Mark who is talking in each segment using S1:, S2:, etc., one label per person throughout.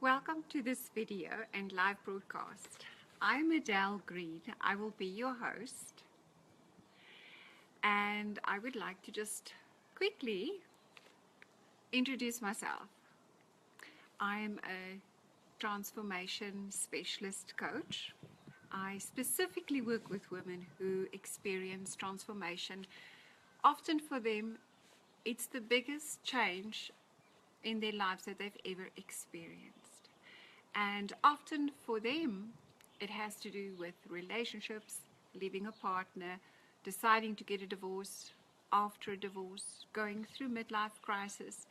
S1: Welcome to this video and live broadcast. I'm Adele Green. I will be your host, and I would like to just quickly introduce myself. I am a transformation specialist coach. I specifically work with women who experience transformation. Often for them, it's the biggest change in their lives that they've ever experienced. And often for them, it has to do with relationships, leaving a partner, deciding to get a divorce, after a divorce, going through midlife crisis.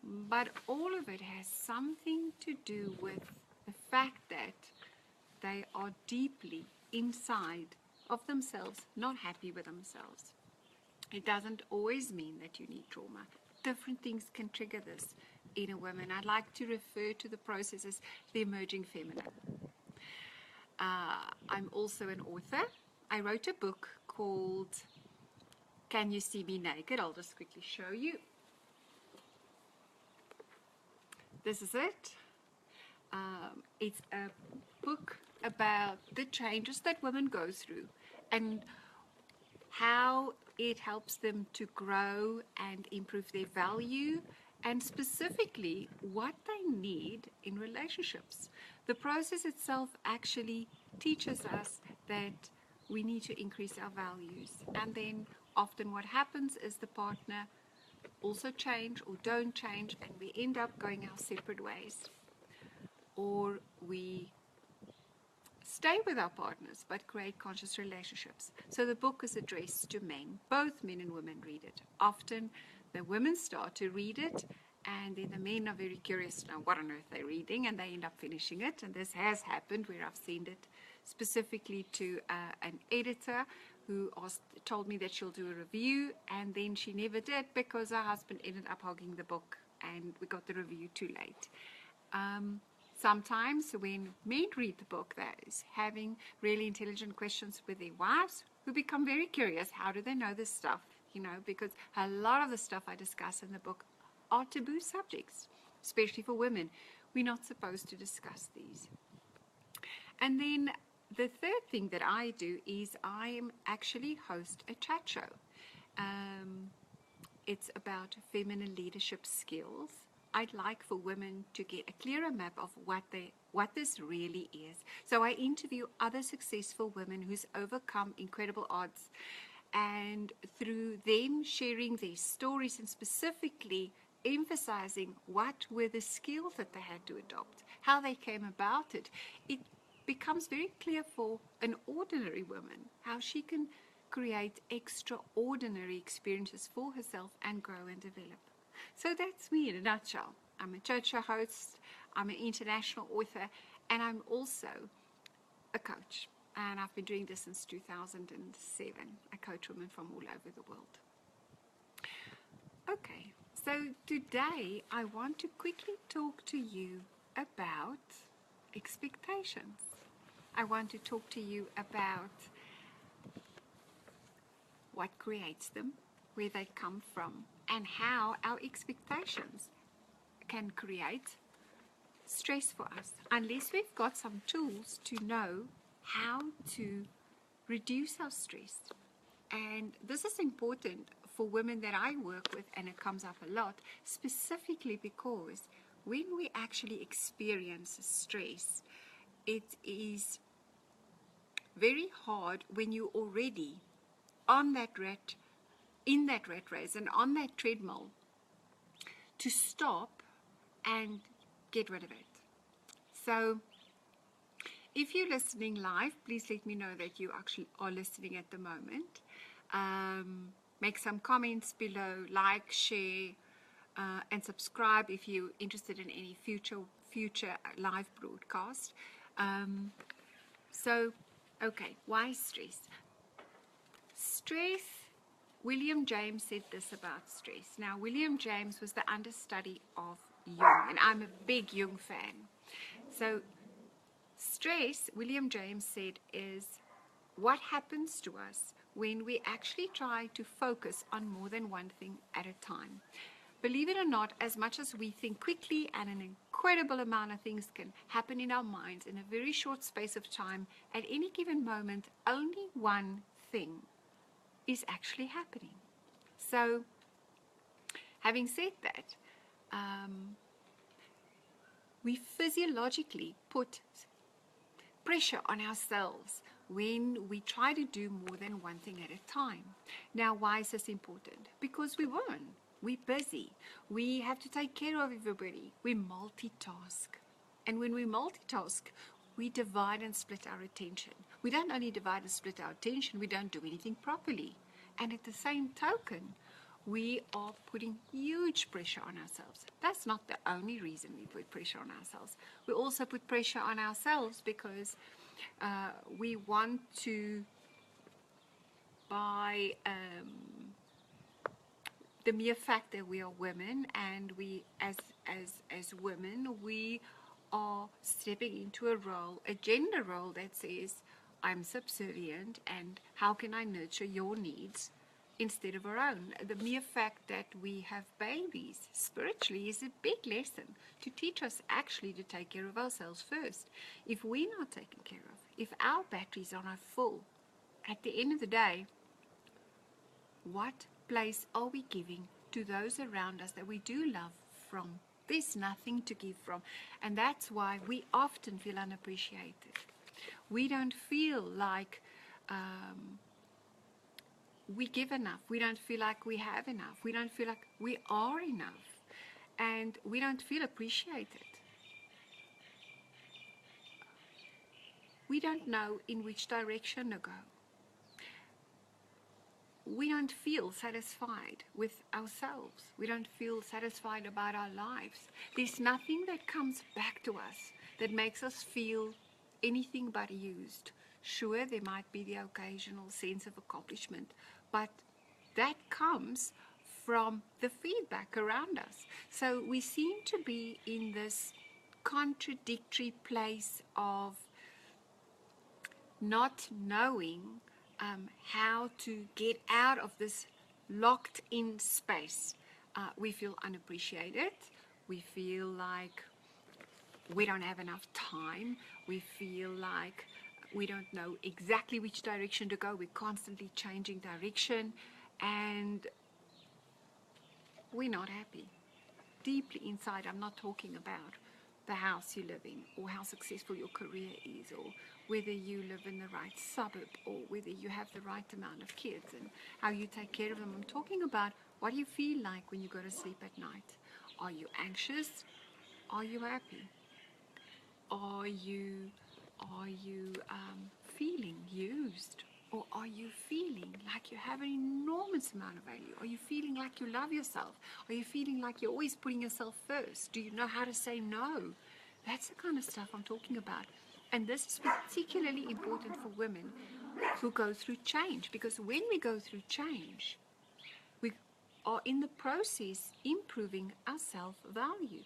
S1: But all of it has something to do with the fact that they are deeply inside of themselves, not happy with themselves. It doesn't always mean that you need trauma. Different things can trigger this in a woman. I like to refer to the process as the emerging feminine. I'm also an author. I wrote a book called Can You See Me Naked? I'll just quickly show you. This is it. It's a book about the changes that women go through and how it helps them to grow and improve their value, and specifically what they need in relationships. The process itself actually teaches us that we need to increase our values, and then often what happens is the partner also change or don't change, and we end up going our separate ways, or we stay with our partners but create conscious relationships. So the book is addressed to men. Both men and women read it. Often the women start to read it, and then the men are very curious now what on earth they're reading, and they end up finishing it. And this has happened where I've sent it specifically to an editor who told me that she'll do a review, and then she never did because her husband ended up hogging the book and we got the review too late. Sometimes when men read the book, that is having really intelligent questions with their wives, who become very curious. How do they know this stuff? Because a lot of the stuff I discuss in the book are taboo subjects, especially for women. We're not supposed to discuss these. And then the third thing that I do is I am actually host a chat show. It's about feminine leadership skills. I'd like for women to get a clearer map of what this really is. So I interview other successful women who's overcome incredible odds, and through them sharing their stories and specifically emphasizing what were the skills that they had to adopt, how they came about it, it becomes very clear for an ordinary woman how she can create extraordinary experiences for herself and grow and develop. So that's me in a nutshell. I'm a chat show host, I'm an international author, and I'm also a coach. And I've been doing this since 2007. I coach women from all over the world. Okay, so today I want to quickly talk to you about expectations. I want to talk to you about what creates them, where they come from, and how our expectations can create stress for us, unless we've got some tools to know how to reduce our stress. And this is important for women that I work with, and it comes up a lot, specifically because when we actually experience stress, it is very hard when you're already on that in that rat race and on that treadmill, to stop and get rid of it. So if you're listening live, please let me know that you actually are listening at the moment. Make some comments below, like, share, and subscribe if you're interested in any future live broadcast. Okay, why stress? Stress, William James said this about stress. Now, William James was the understudy of Jung, and I'm a big Jung fan. So, stress, William James said, is what happens to us when we actually try to focus on more than one thing at a time. Believe it or not, as much as we think quickly and an incredible amount of things can happen in our minds in a very short space of time, at any given moment, only one thing is actually happening. So, having said that, we physiologically put pressure on ourselves when we try to do more than one thing at a time. Now, why is this important? Because we're women, we're busy, we have to take care of everybody, we multitask. And when we multitask, we divide and split our attention. We don't only divide and split our attention, we don't do anything properly. And at the same token, we are putting huge pressure on ourselves. That's not the only reason we put pressure on ourselves. We also put pressure on ourselves because we want to, by the mere fact that we are women, and we, as women, we are stepping into a role, a gender role that says, I'm subservient, and how can I nurture your needs instead of our own? The mere fact that we have babies spiritually is a big lesson to teach us actually to take care of ourselves first. If we're not taken care of, if our batteries are not full, at the end of the day, what place are we giving to those around us that we do love from? There's nothing to give from. And that's why we often feel unappreciated. We don't feel like we give enough. We don't feel like we have enough. We don't feel like we are enough. And we don't feel appreciated. We don't know in which direction to go. We don't feel satisfied with ourselves. We don't feel satisfied about our lives. There's nothing that comes back to us that makes us feel anything but used. Sure, there might be the occasional sense of accomplishment, but that comes from the feedback around us. So we seem to be in this contradictory place of not knowing how to get out of this locked in space. We feel unappreciated. We feel like we don't have enough time. We feel like we don't know exactly which direction to go. We're constantly changing direction, and we're not happy. Deeply inside, I'm not talking about the house you live in, or how successful your career is, or whether you live in the right suburb, or whether you have the right amount of kids and how you take care of them. I'm talking about what you feel like when you go to sleep at night. Are you anxious? Are you happy? Are you feeling used? Or are you feeling like you have an enormous amount of value? Are you feeling like you love yourself? Are you feeling like you're always putting yourself first? Do you know how to say no? That's the kind of stuff I'm talking about. And this is particularly important for women who go through change, because when we go through change, we are in the process improving our self-value.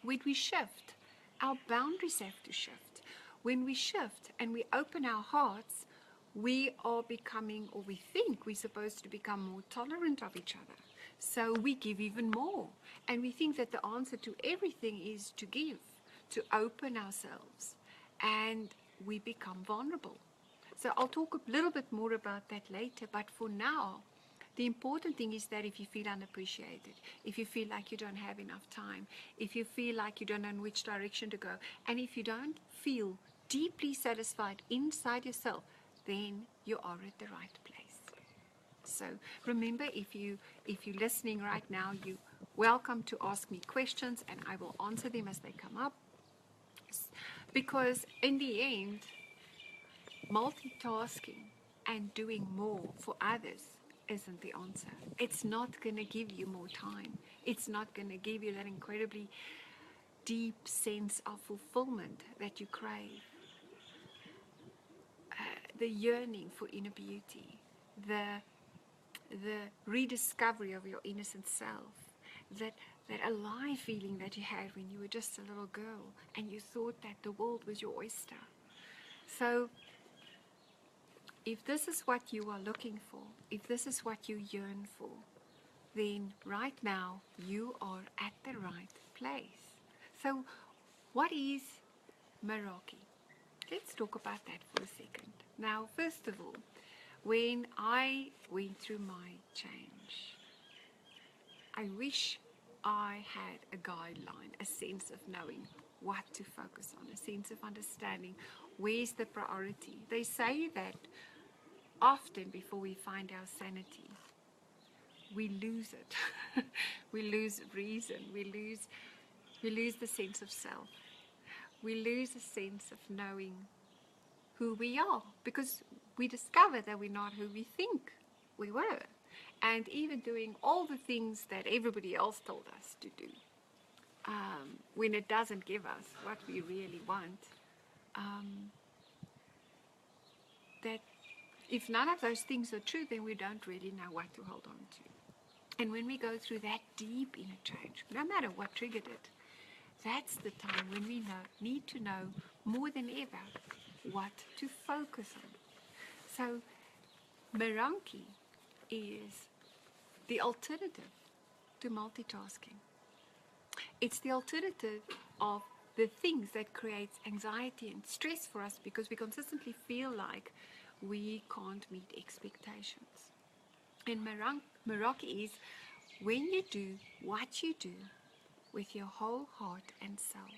S1: When we shift, our boundaries have to shift. When we shift and we open our hearts, we are becoming, or we think we're supposed to become, more tolerant of each other. So we give even more. And we think that the answer to everything is to give, to open ourselves. And we become vulnerable. So I'll talk a little bit more about that later. But for now, the important thing is that if you feel unappreciated, if you feel like you don't have enough time, if you feel like you don't know in which direction to go, and if you don't feel deeply satisfied inside yourself, then you are at the right place. So remember, if you're listening right now, you're welcome to ask me questions, and I will answer them as they come up. Because in the end, multitasking and doing more for others isn't the answer. It's not going to give you more time. It's not going to give you that incredibly deep sense of fulfillment that you crave. The yearning for inner beauty, the rediscovery of your innocent self, that alive feeling that you had when you were just a little girl and you thought that the world was your oyster. So if this is what you are looking for, if this is what you yearn for, then right now you are at the right place. So, what is mouraki? Let's talk about that for a second. Now, first of all, when I went through my change, I wish I had a guideline, a sense of knowing what to focus on, a sense of understanding where's the priority. They say that often before we find our sanity, we lose it. We lose reason. We lose the sense of self. We lose a sense of knowing who we are because we discover that we're not who we think we were. And even doing all the things that everybody else told us to do, when it doesn't give us what we really want, that if none of those things are true, then we don't really know what to hold on to. And when we go through that deep inner change, no matter what triggered it, that's the time when we need to know more than ever what to focus on. So, mouraki is the alternative to multitasking. It's the alternative of the things that creates anxiety and stress for us because we consistently feel like we can't meet expectations. And mouraki is when you do what you do with your whole heart and soul.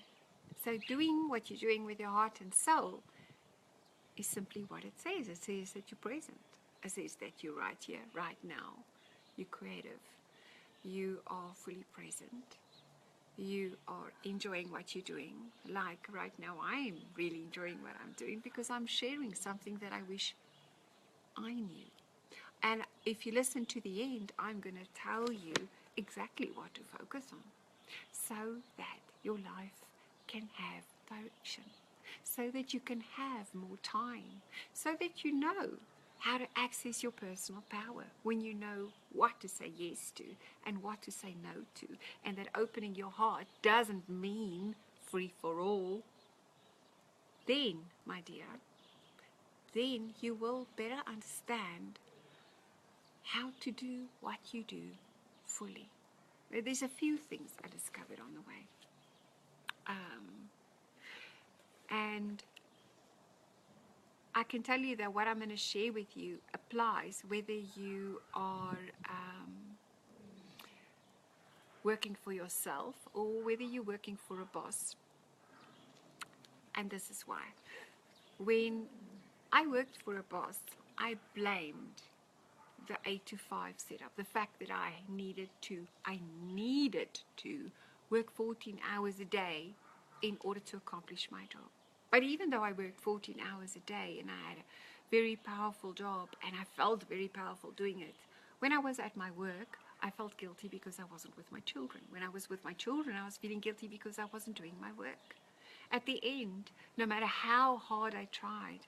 S1: So doing what you're doing with your heart and soul is simply what it says. It says that you're present. It says that you're right here, right now. You're creative. You are fully present. You are enjoying what you're doing. Like right now, I'm really enjoying what I'm doing because I'm sharing something that I wish I knew. And if you listen to the end, I'm going to tell you exactly what to focus on so that your life can have direction, so that you can have more time, so that you know how to access your personal power when you know what to say yes to and what to say no to, and that opening your heart doesn't mean free for all. Then, my dear, then you will better understand how to do what you do fully. There's a few things I discovered on the way. And I can tell you that what I'm going to share with you applies whether you are working for yourself or whether you're working for a boss. And this is why. When I worked for a boss, I blamed the 8 to 5 setup, the fact that I needed to work 14 hours a day in order to accomplish my job. But even though I worked 14 hours a day and I had a very powerful job and I felt very powerful doing it, when I was at my work, I felt guilty because I wasn't with my children. When I was with my children, I was feeling guilty because I wasn't doing my work. At the end, no matter how hard I tried,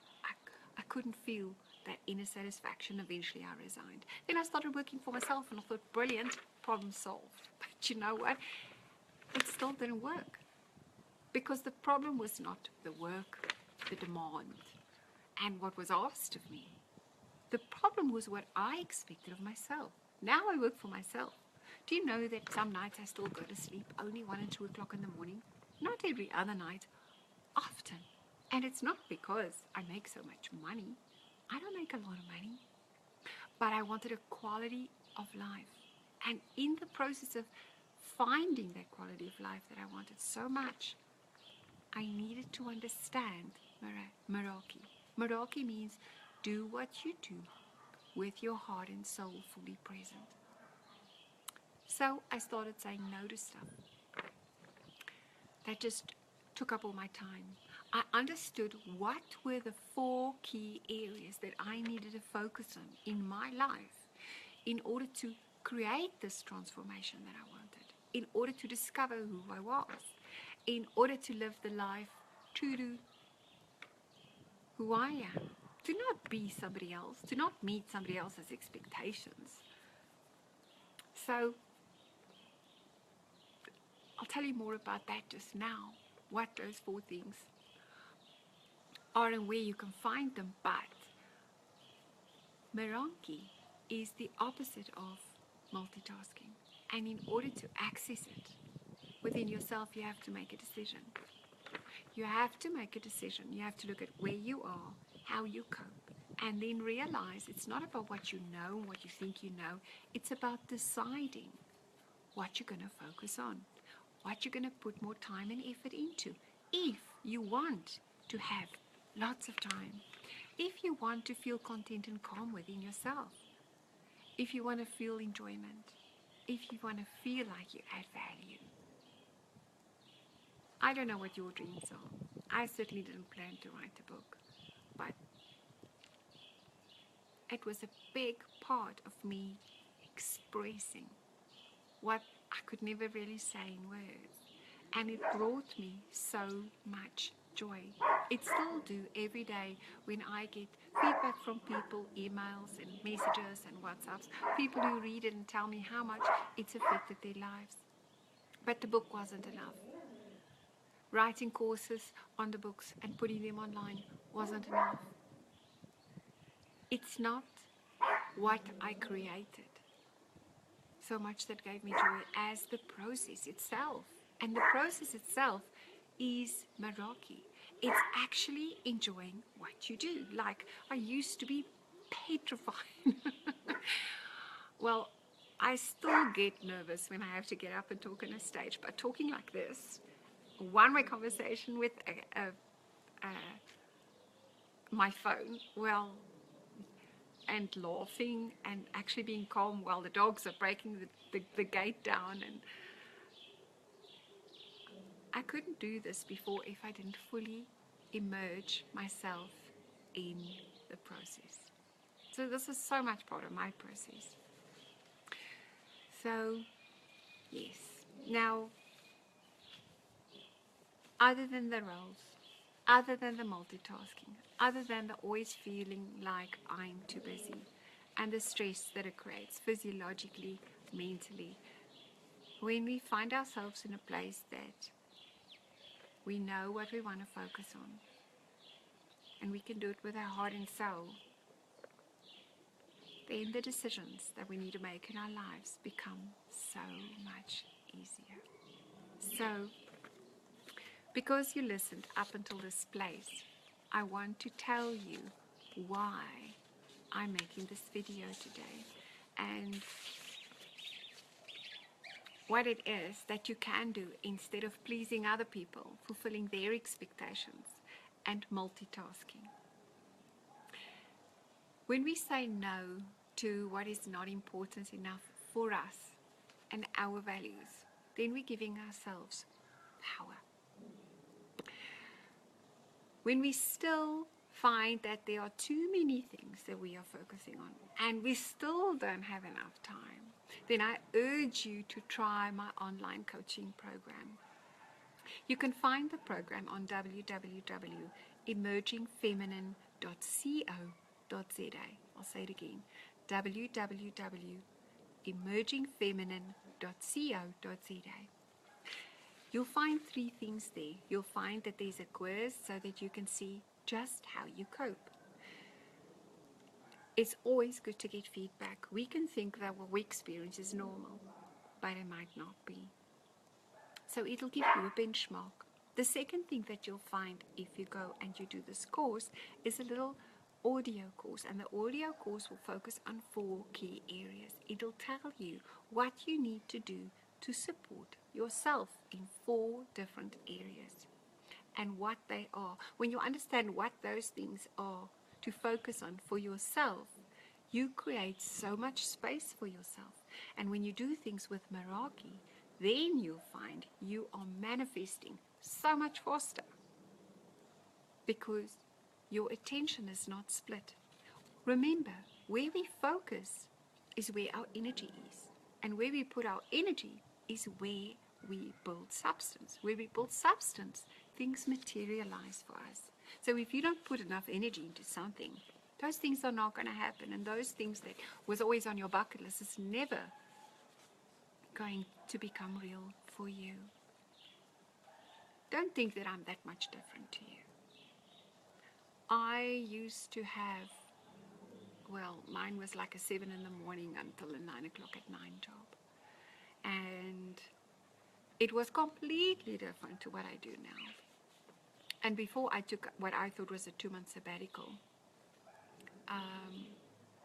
S1: I couldn't feel that inner satisfaction. Eventually I resigned. Then I started working for myself and I thought, brilliant, problem solved. But you know what? It still didn't work. Because the problem was not the work, the demand, and what was asked of me. The problem was what I expected of myself. Now I work for myself. Do you know that some nights I still go to sleep only 1 and 2 o'clock in the morning? Not every other night, often. And it's not because I make so much money. I don't make a lot of money. But I wanted a quality of life. And in the process of finding that quality of life that I wanted so much, I needed to understand mouraki. Mouraki means do what you do with your heart and soul fully present. So I started saying no to stuff that just took up all my time. I understood what were the 4 key areas that I needed to focus on in my life in order to create this transformation that I wanted, in order to discover who I was, in order to live the life true to who I am, to not be somebody else, to not meet somebody else's expectations. So I'll tell you more about that just now, what those 4 things are and where you can find them. But mouraki is the opposite of multitasking. And in order to access it within yourself, you have to make a decision. You have to make a decision. You have to look at where you are, how you cope, and then realize it's not about what you know, what you think you know. It's about deciding what you're going to focus on, what you're going to put more time and effort into. If you want to have lots of time, if you want to feel content and calm within yourself, if you want to feel enjoyment, if you want to feel like you add value. I don't know what your dreams are. I certainly didn't plan to write a book, but it was a big part of me expressing what I could never really say in words. And it brought me so much joy. It still do every day when I get feedback from people, emails and messages and WhatsApps, people who read it and tell me how much it's affected their lives. But the book wasn't enough. Writing courses on the books and putting them online wasn't enough. It's not what I created so much that gave me joy as the process itself. And the process itself is mouraki. It's actually enjoying what you do. Like, I used to be petrified. Well, I still get nervous when I have to get up and talk on a stage, but talking like this, one-way conversation with my phone, well, and laughing and actually being calm while the dogs are breaking the gate down. And I couldn't do this before if I didn't fully immerse myself in the process. So this is so much part of my process. So, yes. Now, other than the roles, other than the multitasking, other than the always feeling like I'm too busy, and the stress that it creates physiologically, mentally, when we find ourselves in a place that we know what we want to focus on, and we can do it with our heart and soul, then the decisions that we need to make in our lives become so much easier. So, because you listened up until this place, I want to tell you why I'm making this video today and what it is that you can do instead of pleasing other people, fulfilling their expectations, and multitasking. When we say no to what is not important enough for us and our values, then we're giving ourselves power. When we still find that there are too many things that we are focusing on and we still don't have enough time, then I urge you to try my online coaching program. You can find the program on www.emergingfeminine.co.za. I'll say it again, www.emergingfeminine.co.za. You'll find 3 things there. You'll find that there's a quiz so that you can see just how you cope. It's always good to get feedback. We can think that what we experience is normal, but it might not be. So it'll give you a benchmark. The second thing that you'll find if you go and you do this course is a little audio course, and the audio course will focus on 4 key areas. It'll tell you what you need to do to support yourself in 4 different areas and what they are. When you understand what those things are to focus on for yourself, you create so much space for yourself. And when you do things with mouraki, then you'll find you are manifesting so much faster because your attention is not split. Remember, where we focus is where our energy is. And where we put our energy is where we build substance. Where we build substance, things materialize for us. So if you don't put enough energy into something, those things are not going to happen. And those things that was always on your bucket list is never going to become real for you. Don't think that I'm that much different to you. I used to have well, mine was like a 7 in the morning until a 9 o'clock at night job. And it was completely different to what I do now. And before I took what I thought was a 2-month sabbatical,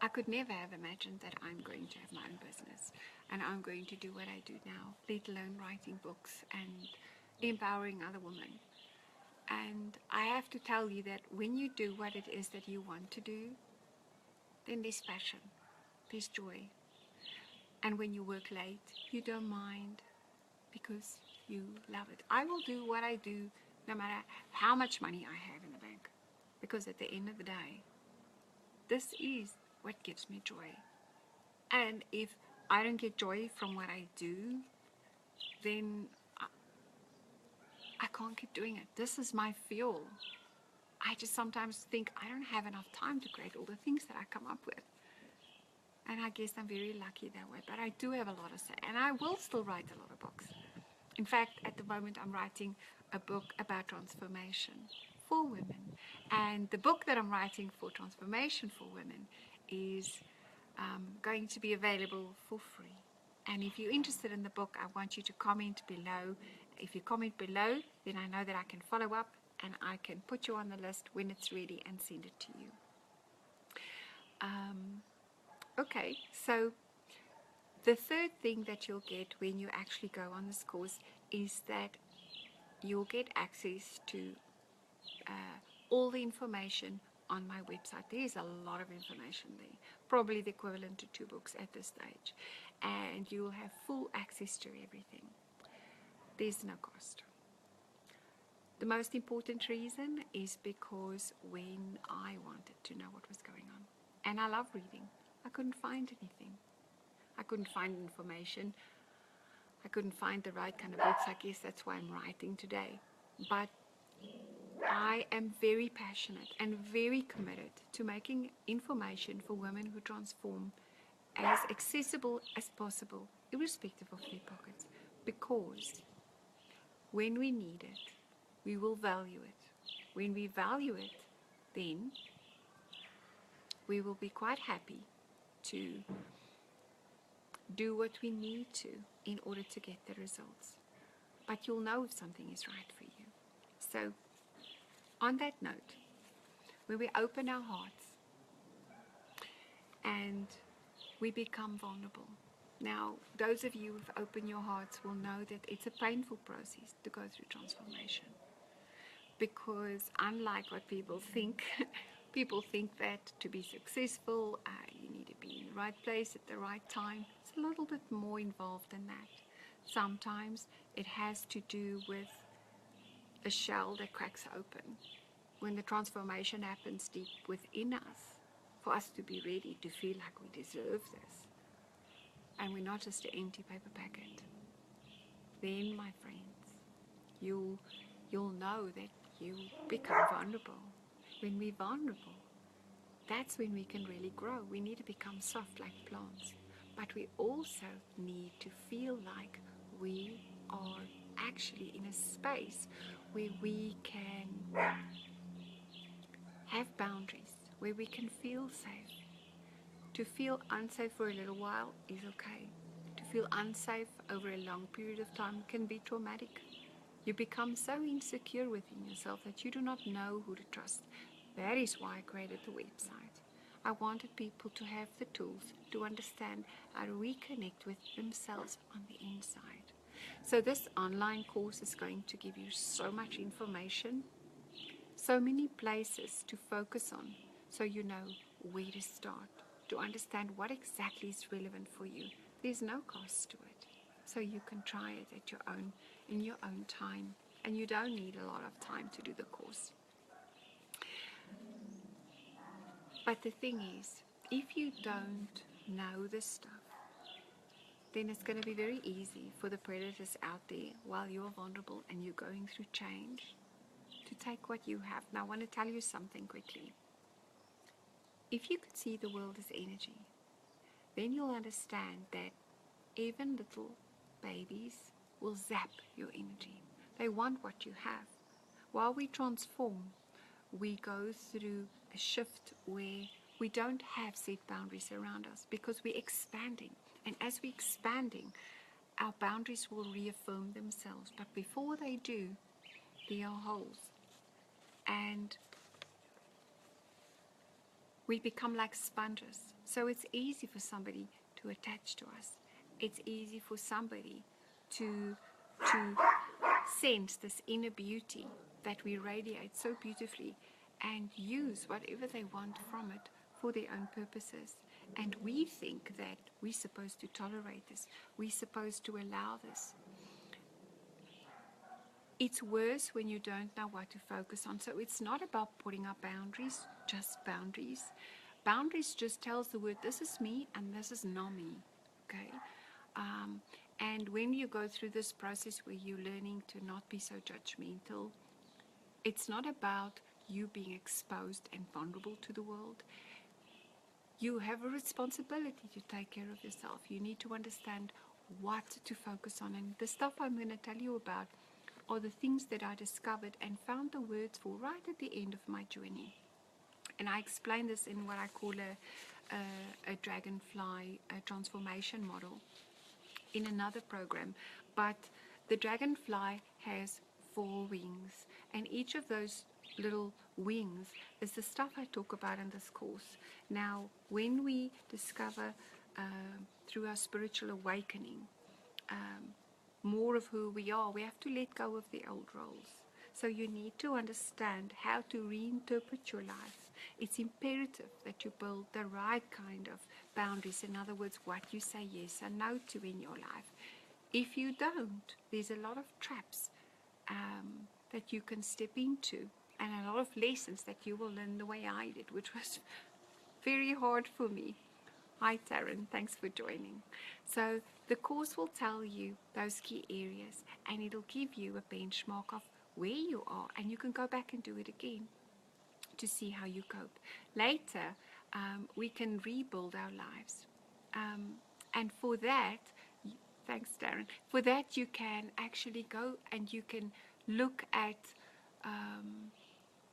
S1: I could never have imagined that I'm going to have my own business and I'm going to do what I do now, let alone writing books and empowering other women. And I have to tell you that when you do what it is that you want to do, then there's passion, there's joy. And when you work late, you don't mind because you love it. I will do what I do no matter how much money I have in the bank, because at the end of the day, this is what gives me joy. And if I don't get joy from what I do, then I can't keep doing it. This is my fuel. I just sometimes think I don't have enough time to create all the things that I come up with. And I guess I'm very lucky that way. But I do have a lot to say. And I will still write a lot of books. In fact, at the moment, I'm writing a book about transformation for women. And the book that I'm writing for transformation for women is going to be available for free. And if you're interested in the book, I want you to comment below. If you comment below, then I know that I can follow up and I can put you on the list when it's ready and send it to you. Okay, so the third thing that you'll get when you actually go on this course is that you'll get access to all the information on my website. There's a lot of information there, probably the equivalent to 2 books at this stage. And you'll have full access to everything. There's no cost. The most important reason is because when I wanted to know what was going on, and I love reading, I couldn't find anything. I couldn't find information. I couldn't find the right kind of books. I guess that's why I'm writing today. But I am very passionate and very committed to making information for women who transform as accessible as possible, irrespective of their pockets. Because when we need it, we will value it. When we value it, then we will be quite happy to do what we need to in order to get the results. But you'll know if something is right for you. So, on that note, when we open our hearts and we become vulnerable. Now, those of you who've opened your hearts will know that it's a painful process to go through transformation. Because unlike what people think, people think that to be successful, you need to be in the right place at the right time. It's a little bit more involved than that. Sometimes it has to do with a shell that cracks open when the transformation happens deep within us, for us to be ready to feel like we deserve this. And we're not just an empty paper packet. Then, my friends, you'll know that you become vulnerable. When we're vulnerable, that's when we can really grow. We need to become soft like plants. But we also need to feel like we are actually in a space where we can have boundaries, where we can feel safe. To feel unsafe for a little while is okay. To feel unsafe over a long period of time can be traumatic. You become so insecure within yourself that you do not know who to trust. That is why I created the website. I wanted people to have the tools to understand how to reconnect with themselves on the inside. So this online course is going to give you so much information, so many places to focus on, so you know where to start, to understand what exactly is relevant for you. There's no cost to it. So you can try it at your own, in your own time, and you don't need a lot of time to do the course. But the thing is, if you don't know this stuff, then it's going to be very easy for the predators out there while you're vulnerable and you're going through change to take what you have. Now I want to tell you something quickly. If you could see the world as energy, then you'll understand that even little babies will zap your energy. They want what you have. While we transform, we go through a shift where We don't have set boundaries around us because we're expanding. And as we're expanding, our boundaries will reaffirm themselves. But before they do, there are holes. And we become like sponges. So it's easy for somebody to attach to us. It's easy for somebody to sense this inner beauty that we radiate so beautifully and use whatever they want from it for their own purposes. And we think that we're supposed to tolerate this, we're supposed to allow this. It's worse when you don't know what to focus on. So it's not about putting up boundaries, just boundaries. Boundaries just tells the word, this is me and this is not me. Okay? And when you go through this process where you're learning to not be so judgmental, it's not about you being exposed and vulnerable to the world. You have a responsibility to take care of yourself. You need to understand what to focus on. And the stuff I'm going to tell you about are the things that I discovered and found the words for right at the end of my journey. And I explain this in what I call a dragonfly transformation model in another program. But the dragonfly has 4 wings, and each of those little wings is the stuff I talk about in this course. Now, when we discover through our spiritual awakening more of who we are, we have to let go of the old roles. So you need to understand how to reinterpret your life. It's imperative that you build the right kind of boundaries. In other words, what you say yes and no to in your life. If you don't, there's a lot of traps that you can step into, and a lot of lessons that you will learn the way I did, which was very hard for me. Hi Taryn, thanks for joining. So the course will tell you those key areas, and it'll give you a benchmark of where you are, and you can go back and do it again to see how you cope. Later, we can rebuild our lives. And for that, thanks Darren, for that you can actually go and you can look at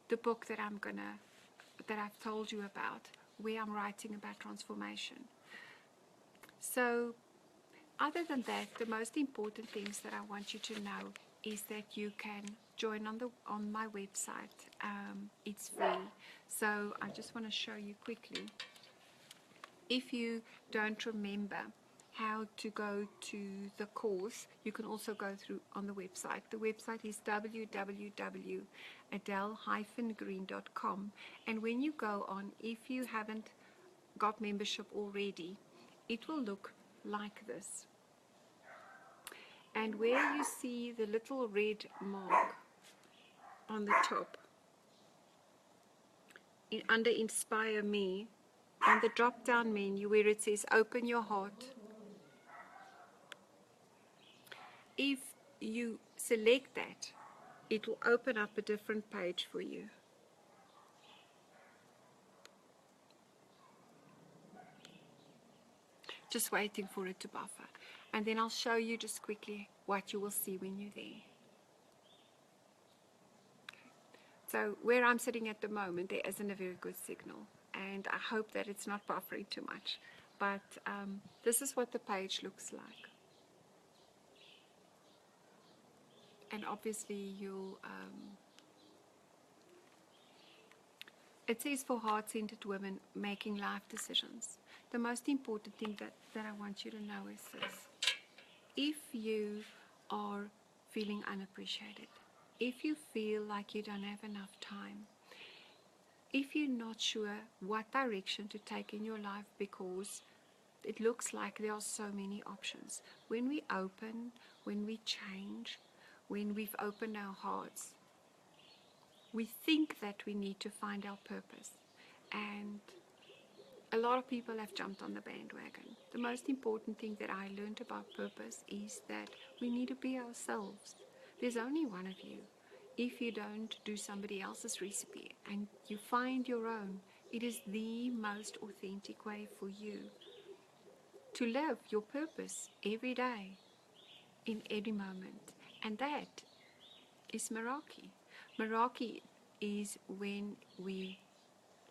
S1: the book that I've told you about, where I'm writing about transformation. So other than that, the most important things that I want you to know is that you can join on my website. It's free. So I just want to show you quickly. If you don't remember how to go to the course, you can also go through on the website. The website is www.adele-green.com, and when you go on, if you haven't got membership already, it will look like this. And where you see the little red mark on the top, under Inspire Me, on the drop down menu where it says Open Your Heart, if you select that, it will open up a different page for you. Just waiting for it to buffer. And then I'll show you just quickly what you will see when you're there. So where I'm sitting at the moment, there isn't a very good signal, and I hope that it's not buffering too much. But this is what the page looks like. And obviously it says for heart-centered women making life decisions. The most important thing that I want you to know is this. If you are feeling unappreciated, if you feel like you don't have enough time, if you're not sure what direction to take in your life because it looks like there are so many options, when we open, when we change, when we've opened our hearts, we think that we need to find our purpose. And a lot of people have jumped on the bandwagon. The most important thing that I learned about purpose is that we need to be ourselves. There's only one of you. If you don't do somebody else's recipe and you find your own, it is the most authentic way for you to live your purpose every day, in every moment. And that is mouraki. Mouraki is when we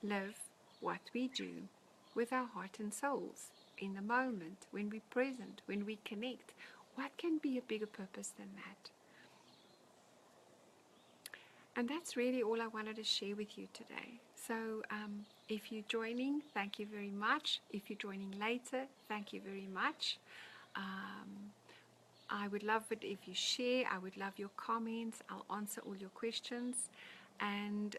S1: live what we do with our heart and souls in the moment, when we're present, when we connect. What can be a bigger purpose than that? And that's really all I wanted to share with you today. So if you're joining, thank you very much. If you're joining later, thank you very much. I would love it if you share. I would love your comments. I'll answer all your questions. And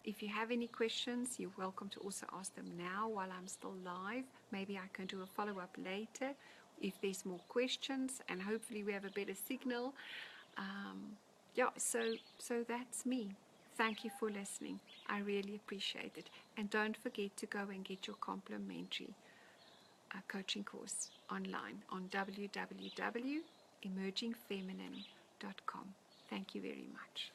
S1: if you have any questions, you're welcome to also ask them now while I'm still live. Maybe I can do a follow-up later if there's more questions, and hopefully we have a better signal. So that's me. Thank you for listening. I really appreciate it. And don't forget to go and get your complimentary coaching course online on www.emergingfeminine.com. Thank you very much.